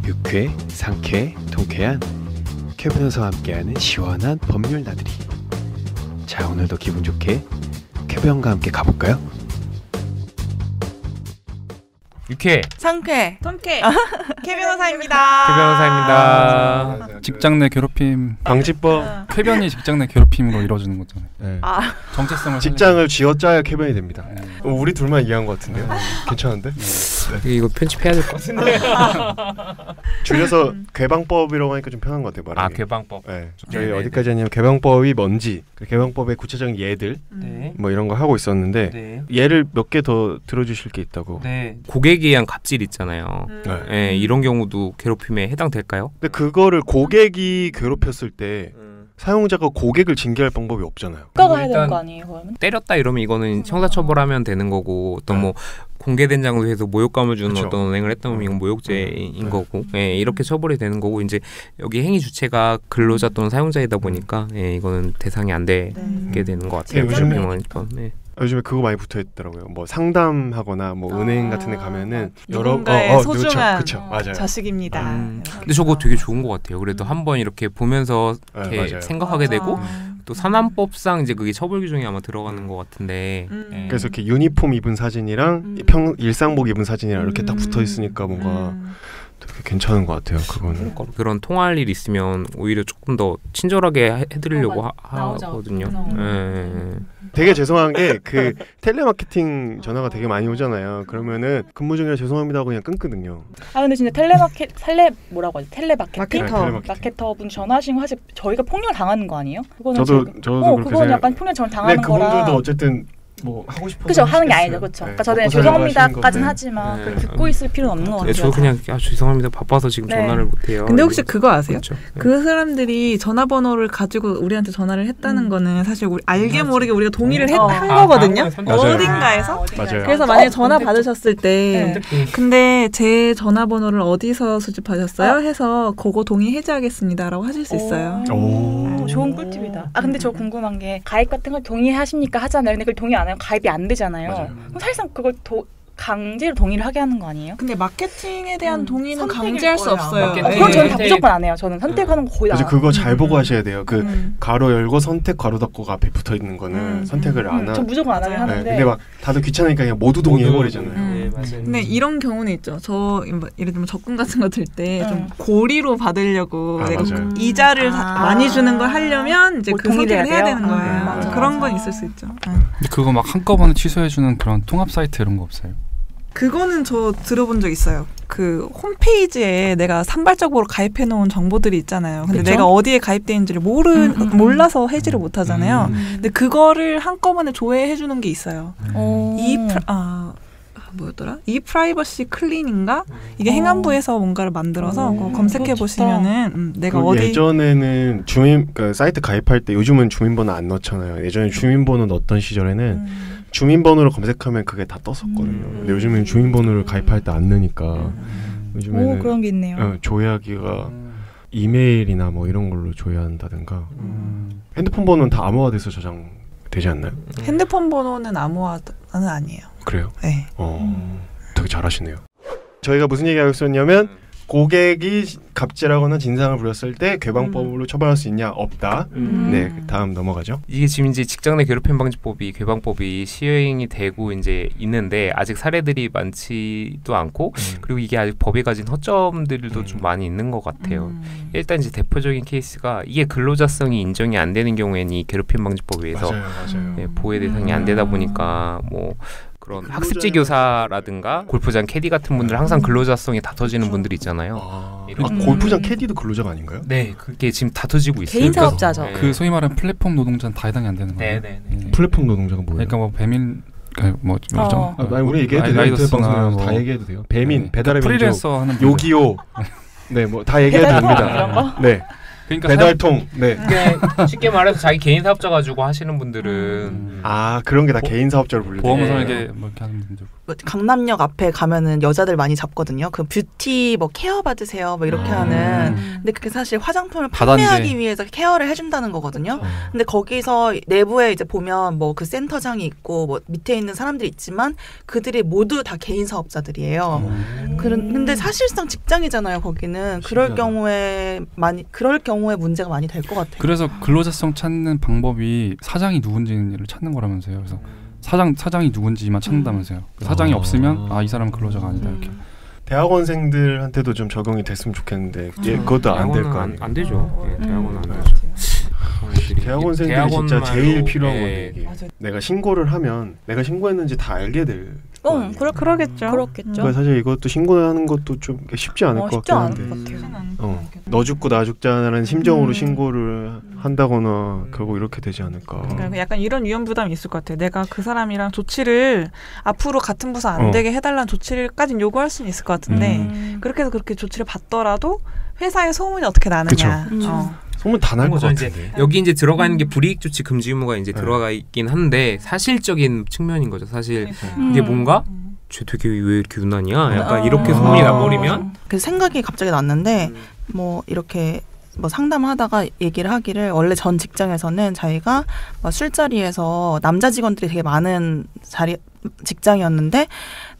유쾌, 상쾌, 통쾌한 쾌 변호사와 함께하는 시원한 법률 나들이. 자, 오늘도 기분 좋게 쾌변과 함께 가볼까요? 유쾌, 상쾌, 통쾌, 쾌 변호사입니다. 쾌 변호사입니다. 직장 내 괴롭힘 방지법. 쾌변이 직장 내 괴롭힘으로 이루어지는 거잖아요. 네. 정체성을 직장을 쥐어짜야 쾌변이 됩니다. 우리 둘만 이해한 것 같은데요. 괜찮은데? 네. 이거 편집해야 될 것 같은데. 줄여서 괴방법이라고 하니까 좀 편한 것 같아요. 말하기. 괴방법. 네. 저희 어디까지 했냐면 괴방법이 뭔지, 괴방법의 구체적인 예들, 네. 뭐 이런 거 하고 있었는데 네. 예를 몇 개 더 들어주실 게 있다고. 네. 고객에 의한 갑질 있잖아요. 네. 네, 이런 경우도 괴롭힘에 해당될까요? 근데 그거를 고객이 괴롭혔을 때 사용자가 고객을 징계할 방법이 없잖아요. 국가가 해야 되는 거 아니에요, 그러면? 때렸다 이러면 이거는 형사처벌하면 되는 거고, 어떤 뭐 공개된 장소에서 모욕감을 주는 그쵸. 어떤 언행을 했다면 이건 모욕죄인 거고, 예, 이렇게 처벌이 되는 거고, 이제 여기 행위 주체가 근로자 또는 사용자이다 보니까 예, 이거는 대상이 안 되게 되는 것 같아요. 요즘에 요즘에 그거 많이 붙어 있더라고요. 뭐 상담하거나 뭐 은행 같은 데 가면은 누군가의 소중한 그쵸, 맞아요. 자식입니다. 근데 저거 되게 좋은 것 같아요. 그래도 한번 이렇게 보면서 이렇게 맞아요. 생각하게 되고, 또 산안법상 이제 그게 처벌 규정에 아마 들어가는 것 같은데. 예. 그래서 이렇게 유니폼 입은 사진이랑 일상복 입은 사진이랑 이렇게 딱 붙어 있으니까 뭔가 되게 괜찮은 것 같아요. 그거는. 그런 통화할 일 있으면 오히려 조금 더 친절하게 해드리려고 하거든요. 되게 죄송한 게 그 텔레마케팅 전화가 되게 많이 오잖아요. 그러면은 근무 중이라 죄송합니다 하고 그냥 끊거든요. 아 근데 진짜 뭐라고 하지? 텔레마케팅? 마케터 분 전화하신 거 사실 저희가 폭력 당하는 거 아니에요? 그거는 저도 그렇게 그건 약간 폭력 당하는 거라. 그분들도 어쨌든 뭐 하고 싶어서 그죠, 하는 게 아니죠, 그렇죠. 그러니까 저는 죄송합니다까지는 하지만 그걸 듣고 있을 필요는 없는 것 같아요. 저 그냥 죄송합니다, 바빠서 지금 전화를 못해요. 근데 혹시 그거 아세요? 그렇죠. 그 사람들이 전화번호를 가지고 우리한테 전화를 했다는 거는 사실 우리 알게 모르게 우리가 동의를 한 거거든요. 어딘가에서. 맞아요. 그래서 만약에 전화 받으셨을 때 근데 제 전화번호를 어디서 수집하셨어요? 해서 그거 동의 해제하겠습니다라고 하실 수 있어요. 좋은 꿀팁이다. 아 근데 저 궁금한 게 가입 같은 걸 동의하십니까 하잖아요. 근데 그걸 동의 안 하면 가입이 안 되잖아요. 그럼 사실상 그걸 강제로 동의를 하게 하는 거 아니에요? 근데 마케팅에 대한 동의는 강제할 수 없어요. 그건 저는 다 무조건 안 해요. 저는 선택하는 거 거의 다. 그거 잘 보고 하셔야 돼요. 그 가로 열고 선택 가로 닫고가 앞에 붙어 있는 거는 선택을 안 저 무조건 안 하긴 하는데. 근데 막 다들 귀찮으니까 그냥 모두 동의해버리잖아요. 근데 이런 경우는 있죠. 저 예를 들면 적금 같은 거 들 때 좀 고리로 받으려고 내가 이자를 많이 주는 걸 하려면 이제 그 선택을 해야 되는 거예요. 그런 건 있을 수 있죠. 근데 그거 막 한꺼번에 취소해주는 그런 통합 사이트 이런 거 없어요? 그거는 저 들어본 적 있어요. 그 홈페이지에 내가 산발적으로 가입해 놓은 정보들이 있잖아요. 근데 그쵸? 내가 어디에 가입돼 있는지를 몰라서 해지를 못 하잖아요. 근데 그거를 한꺼번에 조회해 주는 게 있어요. 뭐였더라? 이프라이버시 클린인가? 이게 행안부에서 뭔가를 만들어서 검색해 보시면은 내가 어디 예전에는 그 사이트 가입할 때 요즘은 주민번호 안 넣잖아요. 예전에 주민번호 넣었던 시절에는 주민번호를 검색하면 그게 다 떴었거든요. 근데 요즘은 주민번호를 가입할 때 안 넣으니까 요즘에는 그런 게 있네요. 조회하기가 이메일이나 뭐 이런 걸로 조회한다든가 핸드폰 번호는 다 암호화돼서 저장되지 않나요? 핸드폰 번호는 암호화는 아니에요. 그래요? 네. 되게 잘하시네요. 저희가 무슨 얘기하고 있었냐면 고객이 갑질하거나 진상을 부렸을 때 괴방법으로 처벌할 수 있냐? 없다. 네, 다음 넘어가죠. 이게 지금 이제 직장 내 괴롭힘 방지법이 괴방법이 시행이 되고 이제 있는데 아직 사례들이 많지도 않고 그리고 이게 아직 법에 가진 허점들도 좀 많이 있는 것 같아요. 일단 이제 대표적인 케이스가 이게 근로자성이 인정이 안 되는 경우에는 이 괴롭힘 방지법에 의해서 맞아요. 보호 대상이 안 되다 보니까 뭐 그런 학습지 교사라든가 골프장 캐디 같은 분들 항상 근로자성이 다퉈지는 분들이 있잖아요. 골프장 캐디도 근로자가 아닌가요? 네, 그게 지금 다퉈지고 있어요. 개인 사업자죠. 네. 그 소위 말하는 플랫폼 노동자는 다 해당이 안 되는 거예요. 플랫폼 노동자가 뭐예요? 그러니까 뭐 배민 뭐죠? 우리 얘기해도 돼요. 라이더스나 다 얘기해도 돼요. 배민, 배달의 민족, 프리랜서 하는 요기요. 네, 뭐 다 얘기해도 됩니다. 네. 그러니까 배달통. 네. 쉽게 말해서 자기 개인 사업자 가지고 하시는 분들은 그런 게 다 개인 사업자로 불리죠. 보험사에게 뭐 이렇게 하는 분들. 강남역 앞에 가면은 여자들 많이 잡거든요. 그 뷰티 뭐 케어 받으세요, 뭐 이렇게 하는. 근데 그게 사실 화장품을 판매하기 위해서 케어를 해준다는 거거든요. 근데 거기서 내부에 이제 보면 뭐 그 센터장이 있고 뭐 밑에 있는 사람들이 있지만 그들이 모두 다 개인 사업자들이에요. 근데 사실상 직장이잖아요. 거기는 그럴 경우에 문제가 많이 될 것 같아요. 그래서 근로자성 찾는 방법이 사장이 누군지를 찾는 거라면서요. 그래서 사장이 누군지만 찾는다면서요. 사장이 없으면 이 사람은 근로자가 아니다 이렇게. 대학원생들한테도 좀 적용이 됐으면 좋겠는데 그것도 안 될 거 아니에요. 안 되죠. 대학원은 안 되죠. 대학원생들이 진짜 제일 필요한 건데 이게. 내가 신고를 하면 내가 신고했는지 다 알게 될 그러겠죠. 그러니까 사실 이것도 신고하는 것도 좀 쉽지 않을 것 같긴 한데. 너 죽고 나 죽자라는 심정으로 신고를 한다거나 결국 이렇게 되지 않을까. 그러니까 약간 이런 위험 부담이 있을 것 같아요. 내가 그 사람이랑 조치를 앞으로 같은 부서 안 되게 해달라는 조치를까지는 요구할 수는 있을 것 같은데 그렇게 해서 그렇게 조치를 받더라도 회사의 소문이 어떻게 나느냐. 소문 다 날 것 같은데. 이제 여기 이제 들어가는 게 불이익 조치 금지 의무가 이제 들어가 있긴 한데 사실적인 측면인 거죠. 사실 이게 뭔가 쟤 되게 왜 이렇게 유난이야? 약간 이렇게 소문이 나버리면 그 생각이 갑자기 났는데 뭐 이렇게 뭐 상담하다가 얘기를 하기를 원래 전 직장에서는 자기가 술자리에서 남자 직원들이 되게 많은 직장이었는데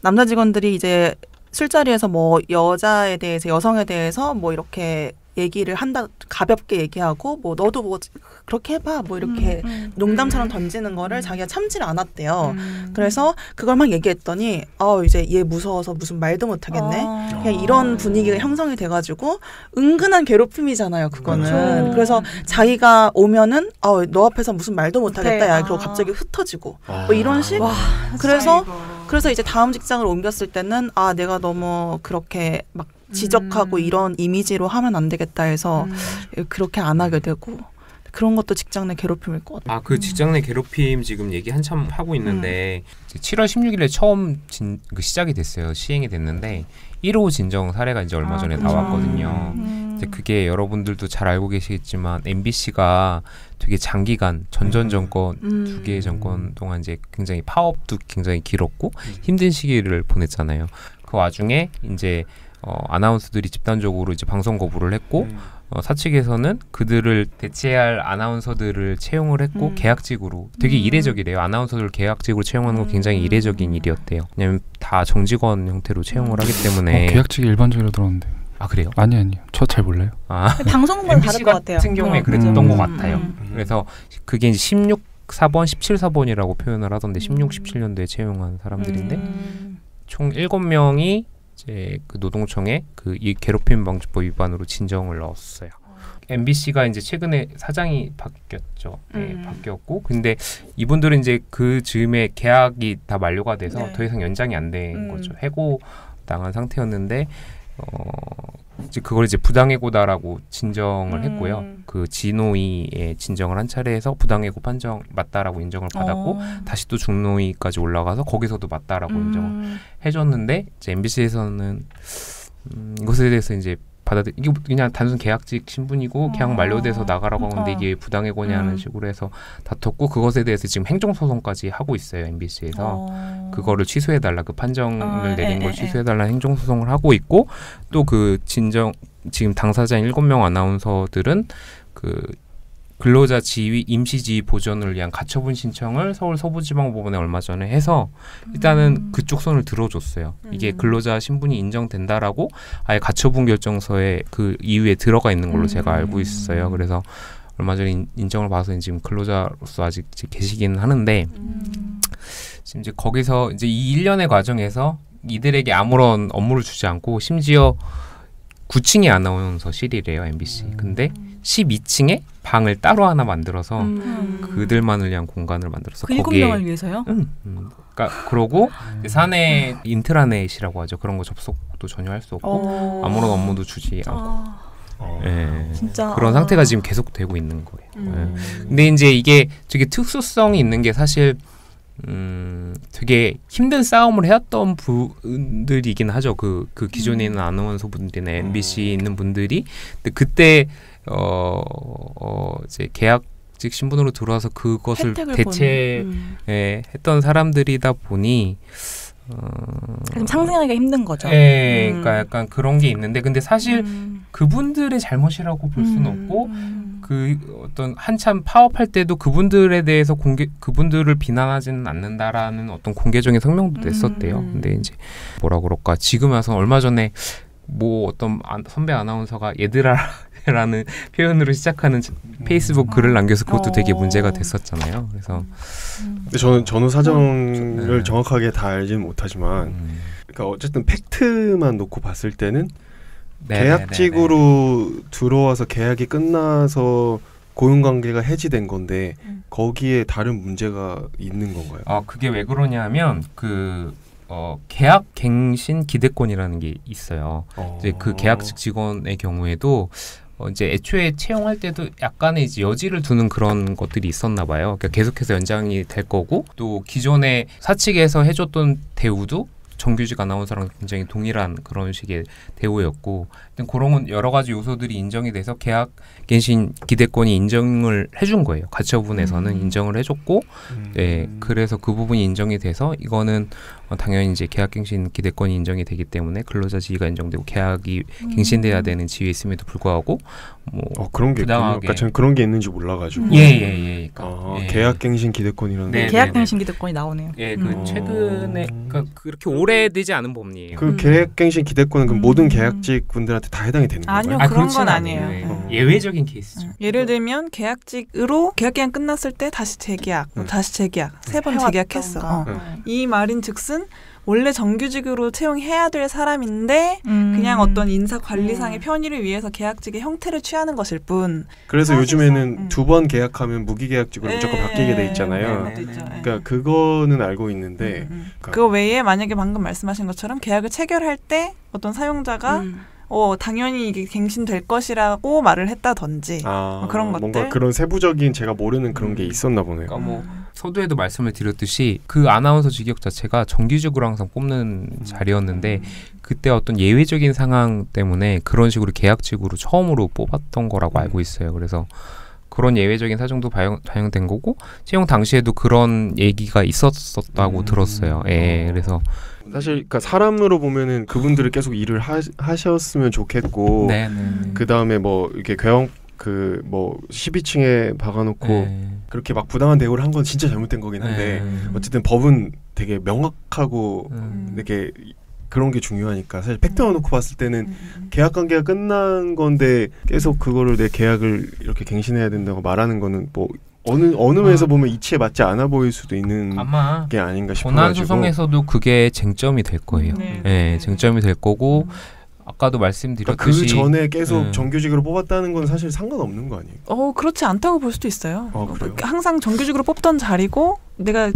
남자 직원들이 이제 술자리에서 뭐 여자에 대해서 여성에 대해서 뭐 이렇게 얘기를 한다 가볍게 얘기하고 뭐 너도 뭐 그렇게 해봐 뭐 이렇게 농담처럼 던지는 거를 자기가 참지를 않았대요. 그래서 그걸 막 얘기했더니 이제 얘 무서워서 무슨 말도 못하겠네. 그냥 이런 분위기가 형성이 돼가지고 은근한 괴롭힘이잖아요. 그거는. 그래서 자기가 오면은 너 앞에서 무슨 말도 못하겠다. 야 그리고 갑자기 흩어지고 뭐 이런 식. 그래서 이제 다음 직장을 옮겼을 때는 내가 너무 그렇게 막 지적하고 이런 이미지로 하면 안 되겠다 해서 그렇게 안 하게 되고 그런 것도 직장 내 괴롭힘일 것 같아요. 그 직장 내 괴롭힘 지금 얘기 한참 하고 있는데 7월 16일에 처음 시작이 됐어요. 시행이 됐는데 1호 진정 사례가 이제 얼마 전에 나왔거든요. 이제 그게 여러분들도 잘 알고 계시겠지만 MBC가 되게 장기간 전전 정권 두 개의 정권 동안 이제 굉장히 파업도 굉장히 길었고 힘든 시기를 보냈잖아요. 그 와중에 이제 아나운서들이 집단적으로 이제 방송 거부를 했고 사측에서는 그들을 대체할 아나운서들을 채용을 했고 계약직으로 되게 이례적이래요. 아나운서들 계약직으로 채용하는 거 굉장히 이례적인 일이었대요. 왜냐면 다 정직원 형태로 채용을 하기 때문에 계약직이 일반적으로 들었는데. 그래요? 아니요. 저 잘 몰라요. 방송국은 다를 것 같아요. 같은 경우에 그랬던 것 같아요. 그래서 그게 이제 16사번, 17사번이라고 표현을 하던데 16, 17년도에 채용한 사람들인데 총 7명이 이제 그 노동청에 이 괴롭힘 방지법 위반으로 진정을 넣었어요. MBC가 이제 최근에 사장이 바뀌었죠. 바뀌었고, 근데 이분들은 이제 그 즈음에 계약이 다 만료가 돼서 더 이상 연장이 안 된 거죠. 해고 당한 상태였는데 이제 그걸 이제 부당해고다라고 진정을 했고요. 그 진노위에 진정을 한 차례에서 부당해고 판정 맞다라고 인정을 받았고 다시 또 중노위까지 올라가서 거기서도 맞다라고 인정을 해줬는데 이제 MBC에서는 이것에 대해서 이제 이게 그냥 단순 계약직 신분이고 계약 만료돼서 나가라고 하는데 이게 부당해고냐는 식으로 해서 다퉜고 그것에 대해서 지금 행정소송까지 하고 있어요. MBC에서 그거를 취소해달라 그 판정을 내린 걸 취소해달라는 행정소송을 하고 있고 또 그 지금 당사자인 7명 아나운서들은 그 근로자 지위 임시지위 보전을 위한 가처분 신청을 서울 서부지방법원에 얼마 전에 해서 일단은 그쪽 손을 들어줬어요. 이게 근로자 신분이 인정된다라고 아예 가처분 결정서에 그 이유에 들어가 있는 걸로 제가 알고 있어요. 그래서 얼마 전에 인정을 받아서 지금 근로자로서 아직 이제 계시기는 하는데 지금 이제 거기서 이제 이 1년의 과정에서 이들에게 아무런 업무를 주지 않고 심지어 9층의 아나운서실이래요, MBC. 근데 12층에 방을 따로 하나 만들어서 그들만을 위한 공간을 만들어서 그 거기에 7명을 위해서요? 그러니까 그러고 사내 인트라넷이라고 하죠. 그런 거 접속도 전혀 할 수 없고 아무런 업무도 주지 않고. 진짜 그런 상태가 지금 계속되고 있는 거예요. 근데 이제 이게 되게 특수성이 있는 게 사실 되게 힘든 싸움을 해왔던 분들이긴 하죠. 그 기존에 있는 아나운서 분들이나 MBC에 있는 분들이. 근데 그때 이제 계약직 신분으로 들어와서 그것을 대체했던 사람들이다 보니 좀 상생하기가 힘든 거죠. 네, 그러니까 약간 그런 게 있는데, 근데 사실 그분들의 잘못이라고 볼 수는 없고, 그 어떤 한참 파업할 때도 그분들에 대해서 그분들을 비난하지는 않는다라는 어떤 공개적인 성명도 냈었대요. 근데 이제 뭐라 그럴까, 지금 와서 얼마 전에 뭐 어떤 선배 아나운서가 얘들아라는 표현으로 시작하는 페이스북 글을 남겨서 그것도 되게 문제가 됐었잖아요. 그래서 근데 저는 전후 사정을 정확하게 다 알지는 못하지만, 그러니까 어쨌든 팩트만 놓고 봤을 때는 계약직으로 들어와서 계약이 끝나서 고용관계가 해지된 건데 거기에 다른 문제가 있는 건가요? 그게 왜 그러냐면 계약갱신 기대권이라는 게 있어요. 이제 그 계약직 직원의 경우에도 이제 애초에 채용할 때도 약간의 이제 여지를 두는 그런 것들이 있었나 봐요. 그러니까 계속해서 연장이 될 거고, 또 기존에 사측에서 해줬던 대우도 정규직 아나운서랑 굉장히 동일한 그런 식의 대우였고, 그런 여러 가지 요소들이 인정이 돼서 계약갱신 기대권이 인정을 해준 거예요. 가처분에서는 인정을 해줬고, 네, 그래서 그 부분이 인정이 돼서 이거는 당연히 이제 계약갱신 기대권이 인정이 되기 때문에 근로자 지위가 인정되고 계약이 갱신돼야 되는 지위에 있음에도 불구하고 그런 게 있군요. 그러니까 저는 그런 게 있는지 몰라가지고. 계약갱신 기대권이라는 게 계약갱신 기대권이 나오네요. 예, 그 최근에 그렇게 오래되지 않은 법리예요. 그 계약갱신 기대권은 그 모든 계약직 분들한테 다 해당이 되는 건가요? 아니요, 그런 건 아니에요. 예외적인 케이스죠. 예를 들면 계약직으로 계약기간 끝났을 때 다시 재계약, 다시 재계약, 3번 재계약했어. 이 말인즉슨 원래 정규직으로 채용해야 될 사람인데 그냥 어떤 인사관리상의 편의를 위해서 계약직의 형태를 취하는 것일 뿐. 그래서 요즘에는 2번 계약하면 무기계약직으로 무조건 바뀌게 돼 있잖아요. 그러니까 그거는 알고 있는데 그거 외에 만약에 방금 말씀하신 것처럼 계약을 체결할 때 어떤 사용자가 당연히 이게 갱신될 것이라고 말을 했다든지 그런 것들. 뭔가 그런 세부적인 제가 모르는 그런 게 있었나 보네요. 그러니까 서두에도 말씀을 드렸듯이 그 아나운서 직역 자체가 정규직으로 항상 뽑는 자리였는데 그때 어떤 예외적인 상황 때문에 그런 식으로 계약직으로 처음으로 뽑았던 거라고 알고 있어요. 그래서 그런 예외적인 사정도 반영된 거고, 채용 당시에도 그런 얘기가 있었다고 들었어요. 그래서 사실 그러니까 사람으로 보면은 그분들을 계속 일을 하셨으면 좋겠고, 그 다음에 뭐 이렇게 괴왕 12층에 박아놓고 그렇게 막 부당한 대우를 한 건 진짜 잘못된 거긴 한데 어쨌든 법은 되게 명확하고 되게 그런 게 중요하니까 사실 팩트만 놓고 봤을 때는 계약 관계가 끝난 건데 계속 그거를 내 계약을 이렇게 갱신해야 된다고 말하는 거는 뭐 어느 면에서 보면 이치에 맞지 않아 보일 수도 있는 아마 게 아닌가 싶어가지고 권한 소송에서도 그게 쟁점이 될 거예요. 쟁점이 될 거고 아까도 말씀드렸듯이 그 전에 계속 정규직으로 뽑았다는 건 사실 상관없는 거 아니에요? 그렇지 않다고 볼 수도 있어요. 그래요? 항상 정규직으로 뽑던 자리고 내가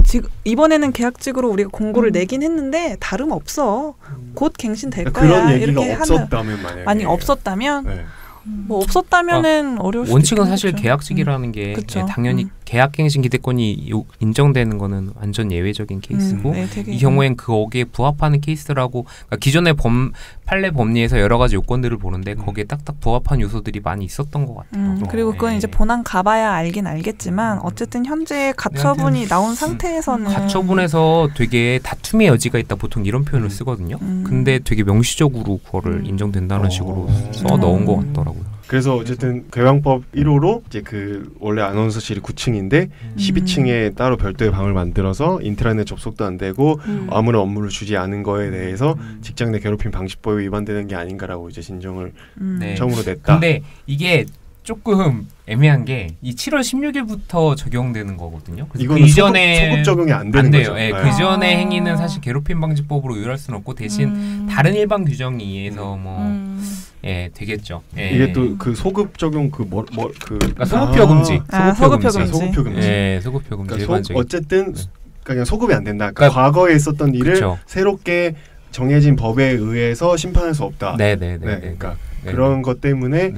이번에는 계약직으로 우리가 공고를 내긴 했는데 다름없어. 곧 갱신될 거야. 그런 얘기가 없었다면 만약에 없었다면 뭐 없었다면은 어려울 수도 원칙은 사실 계약직이라는 게 당연히 계약갱신 기대권이 인정되는 거는 완전 예외적인 케이스고 이 경우엔 거기에 부합하는 케이스라고 그러니까 기존의 판례 법리에서 여러 가지 요건들을 보는데 거기에 딱딱 부합한 요소들이 많이 있었던 것 같아요. 그리고 그건 이제 본안 가봐야 알긴 알겠지만 어쨌든 현재 가처분이 나온 상태에서는 가처분에서 되게 다툼의 여지가 있다 보통 이런 표현을 쓰거든요. 근데 되게 명시적으로 그거를 인정된다는 식으로 써 넣은 것 같더라고요. 그래서 어쨌든 괴왕법 1호로 이제 그 원래 아나운서실이 9층인데 12층에 따로 별도의 방을 만들어서 인트라넷 접속도 안 되고 아무런 업무를 주지 않은 거에 대해서 직장 내 괴롭힘 방지법에 위반되는 게 아닌가라고 이제 진정을 처음으로 냈다. 근데 이게 조금 애매한 게 이 7월 16일부터 적용되는 거거든요. 이거는 이전에 소급 적용이 안 되는 거죠. 그 이전의 행위는 사실 괴롭힘 방지법으로 의율할 수는 없고 대신 다른 일반 규정에 의해서 되겠죠. 이게 또 그 소급 적용 그러니까 소급표 금지. 소급표 금지. 소급표 금지. 그러니까 어쨌든 그냥 소급이 안 된다. 그러니까 과거에 있었던 일을 새롭게 정해진 법에 의해서 심판할 수 없다. 그러니까 그런 것 때문에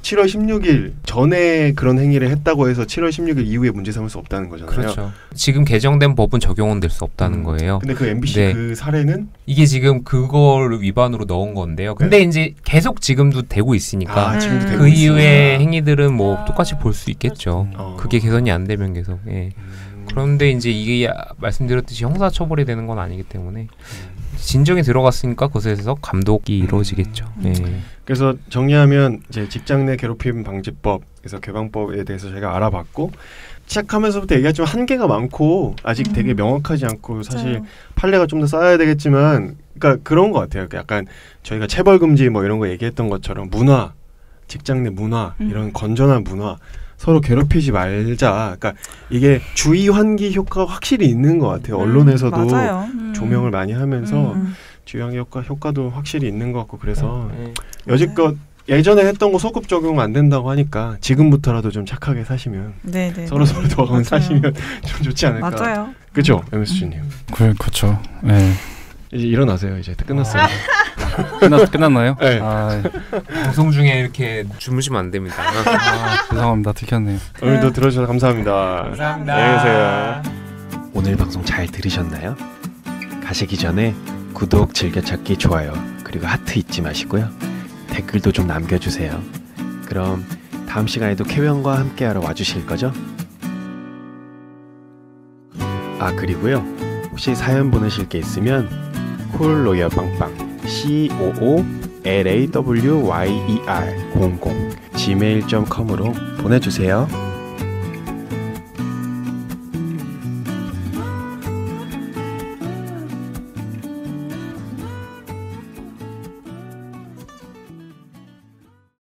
7월 16일 전에 그런 행위를 했다고 해서 7월 16일 이후에 문제 삼을 수 없다는 거잖아요. 그렇죠. 지금 개정된 법은 적용은 될 수 없다는 거예요. 근데 그 MBC 네. 그 사례는 이게 지금 그걸 위반으로 넣은 건데요. 근데 네. 이제 계속 지금도 되고 있으니까 지금도 되고 그 있으니까. 이후의 행위들은 뭐 똑같이 볼 수 있겠죠. 어. 그게 개선이 안 되면 계속. 예. 그런데 이제 이게 말씀드렸듯이 형사처벌이 되는 건 아니기 때문에 진정이 들어갔으니까 그것에 대해서 감독이 이루어지겠죠. 예. 그래서 정리하면 이제 직장 내 괴롭힘 방지법에서 개방법에 대해서 저희가 알아봤고 시작하면서부터 얘기했지만 한계가 많고 아직 되게 명확하지 않고 사실 판례가 좀 더 쌓여야 되겠지만 그러니까 그런 것 같아요. 약간 저희가 체벌 금지 뭐 이런 거 얘기했던 것처럼 문화, 직장 내 문화 이런 건전한 문화 서로 괴롭히지 말자. 그러니까 이게 주의 환기 효과가 확실히 있는 것 같아요. 언론에서도 맞아요. 조명을 많이 하면서 주의 환기 효과도 확실히 있는 것 같고 그래서 여지껏 예전에 했던 거 소급 적용 안 된다고 하니까 지금부터라도 좀 착하게 사시면 네네. 서로 도와가면서 사시면 좀 좋지 않을까. 맞아요. 그렇죠, MSG님. 그렇죠. 네. 이제 일어나세요. 이제 끝났어요. 끝났나요? 네. 방송 중에 이렇게 주무시면 안 됩니다. 죄송합니다. 들켰네요. 오늘도 들어주셔서 감사합니다. 감사합니다. 안녕히 계세요. 오늘 방송 잘 들으셨나요? 가시기 전에 구독, 즐겨찾기, 좋아요 그리고 하트 잊지 마시고요. 댓글도 좀 남겨주세요. 그럼 다음 시간에도 K형과 함께하러 와주실 거죠? 그리고요. 혹시 사연 보내실 게 있으면 콜로열빵빵 COOLAWYER00 gmail.com으로 보내주세요.